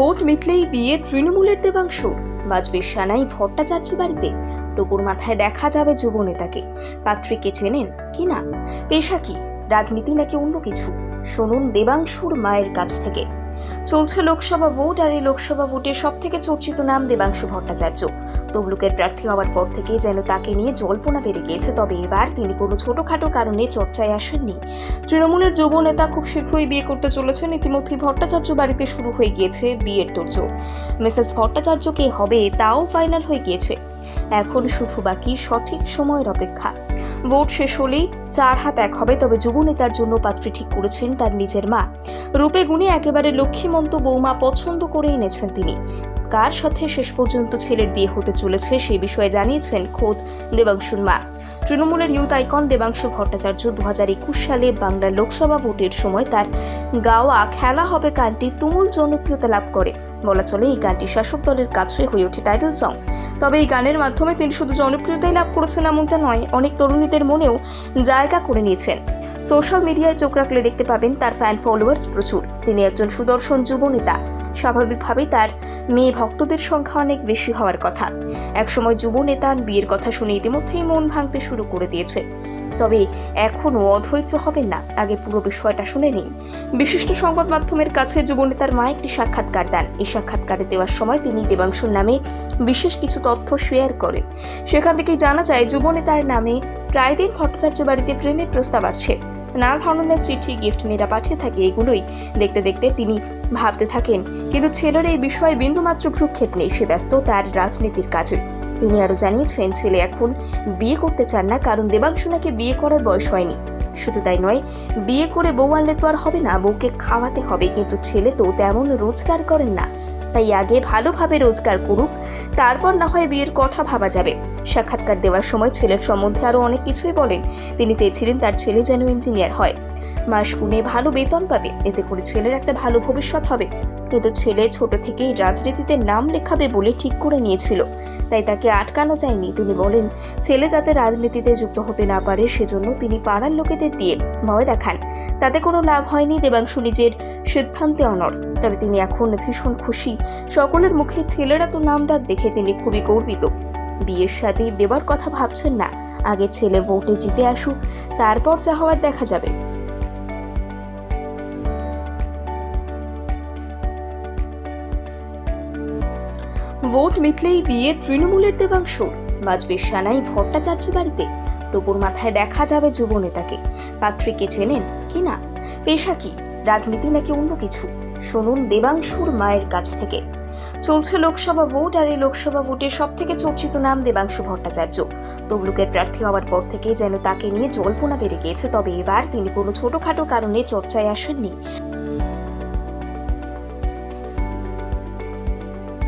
Vote মিটলেই বিয়ে তৃণমূলের দেবাংশুর, বাজবে সানাই ভট্টাচার্য বাড়িতে। টুকুর মাথায় দেখা যাবে যুব নেতাকে। পাত্রীকে চেনেন কি না, পেশা কি, রাজনীতি নাকি অন্য কিছু, শুনুন দেবাংশুর মায়ের কাছ থেকে। চলছে লোকসভা ভোট, আর এই লোকসভা ভোটে সব থেকে চর্চিত নাম দেবাংশু ভট্টাচার্য। তমলুকের প্রার্থী হওয়ার পর থেকে যেন তাকে নিয়ে জল্পনা বেড়ে গিয়েছে, তবে এবার তিনি কোনো ছোটখাটো কারণে চর্চায় আসেননি। তৃণমূলের যুব নেতা খুব শীঘ্রই বিয়ে করতে চলেছেন। ইতিমধ্যেই ভট্টাচার্য বাড়িতে শুরু হয়ে গিয়েছে বিয়ের তোড়জোড়। মিসেস ভট্টাচার্য কে হবে তাও ফাইনাল হয়ে গিয়েছে। এখন শুধু বাকি সঠিক সময়ের অপেক্ষা। ভোট শেষ হলেই 4 হাত এক হবে। তবে যুব নেতার জন্য পাত্রী ঠিক করেছেন তার নিজের মা। রূপে গুণে একেবারে লক্ষ্মীমন্ত বৌমা পছন্দ করে এনেছেন তিনি। কার সাথে শেষ পর্যন্ত ছেলের বিয়ে হতে চলেছে সেই বিষয়ে জানিয়েছেন খোদ দেবাংশুর মা। তৃণমূলের ইউথ আইকন দেবাংশু ভট্টাচার্য 2021 সালে বাংলার লোকসভা ভোটের সময় তার গাওয়া খেলা হবে গানটি তুমুল জনপ্রিয়তা লাভ করে। বলা চলে এই গানটি শাসক দলের কাছে হয়ে ওঠে টাইটেল সং। তবে এই গানের মাধ্যমে তিনি শুধু জনপ্রিয়তাই লাভ করেছেন এমনটা নয়, অনেক তরুণীদের মনেও জায়গা করে নিয়েছেন। সোশ্যাল মিডিয়ায় চোখ রাখলে দেখতে পাবেন তার ফ্যান ফলোয়ার্স প্রচুর। তিনি একজন সুদর্শন যুব নেতা। স্বাভাবিকভাবেই তার মেয়ে ভক্তদের সংখ্যা অনেক বেশি হওয়ার কথা। একসময় যুব নেতার বিয়ের কথা শুনে ইতিমধ্যেই মন ভাঙতে শুরু করে দিয়েছে। তবে এখনও অধৈর্য হবেন না, আগে পুরো বিষয়টা শুনে নিন। বিশিষ্ট সংবাদ মাধ্যমের কাছে যুব নেতার মা একটি সাক্ষাৎকার দেন। এই সাক্ষাৎকারে দেওয়ার সময় তিনি দেবাংশুর নামে বিশেষ কিছু তথ্য শেয়ার করেন। সেখান থেকেই জানা যায় যুব নেতার নামে প্রায় দিন ভট্টাচার্য বাড়িতে প্রেমের প্রস্তাব আসছে। নানা ধরনের চিঠি, গিফট মেয়েরা পাঠিয়ে থাকে। এগুলোই দেখতে দেখতে তিনি ভাবতে থাকেন, কিন্তু ছেলের এই বিষয়ে বিন্দুমাত্র ভ্রুক্ষেপ নেই। সে ব্যস্ত তার রাজনীতির কাজে। তিনি আরো জানিয়েছেন ছেলে এখন বিয়ে করতে চান না, কারণ দেবাংশু নাকি বিয়ে করার বয়স হয়নি। শুধু তাই নয়, বিয়ে করে বউ আনলে তো আর হবে না, বউকে খাওয়াতে হবে। কিন্তু ছেলে তো তেমন রোজগার করেন না, তাই আগে ভালোভাবে রোজগার করুক, তারপর না হয় বিয়ের কথা ভাবা যাবে। সাক্ষাৎকার দেওয়ার সময় ছেলের সম্বন্ধে আরো অনেক কিছুই বলেন। তিনি চেয়েছিলেন তার ছেলে যেন ইঞ্জিনিয়ার হয়, মাস গুনে ভালো বেতন পাবে, এতে করে ছেলের একটা ভালো ভবিষ্যৎ হবে। কিন্তু ছেলে ছোট থেকেই রাজনীতিতে নাম লেখাবে বলে ঠিক করে নিয়েছিল, তাই তাকে আটকানো যায়নি। তিনি বলেন ছেলে যাতে রাজনীতিতে যুক্ত হতে না পারে সেজন্য তিনি পাড়ার লোকেদের দিয়ে ভয় দেখান। তাতে কোনো লাভ হয়নি। দেবাংশু নিজের সিদ্ধান্তে অনড়। তবে তিনি এখন ভীষণ খুশি। সকলের মুখে ছেলেরা তো নাম ডাক দেখে তিনি খুবই গর্বিত। বিয়ের সাথে দেবার কথা ভাবছেন না, আগে ছেলে ভোটে জিতে আসুক, তারপর যা হওয়ার দেখা যাবে। ভোট মিটলেই বিয়ে তৃণমূলের দেবাংশুর, বাজবে সানাই ভট্টাচার্য বাড়িতে। টুকুর মাথায় দেখা যাবে যুব নেতাকে। পাত্রীকে চেনেন কি না, পেশা কি, রাজনীতি নাকি অন্য কিছু, শুনুন দেবাংশুর মায়ের কাছ থেকে। চলছে লোকসভা ভোট, আর এই লোকসভা ভোটে সব থেকে চর্চিত নাম দেবাংশু ভট্টাচার্য। তমলুকের প্রার্থী হওয়ার পর থেকে যেন তাকে নিয়ে জল্পনা বেড়ে গিয়েছে, তবে এবার তিনি কোনো ছোটখাটো কারণে চর্চায় আসেননি।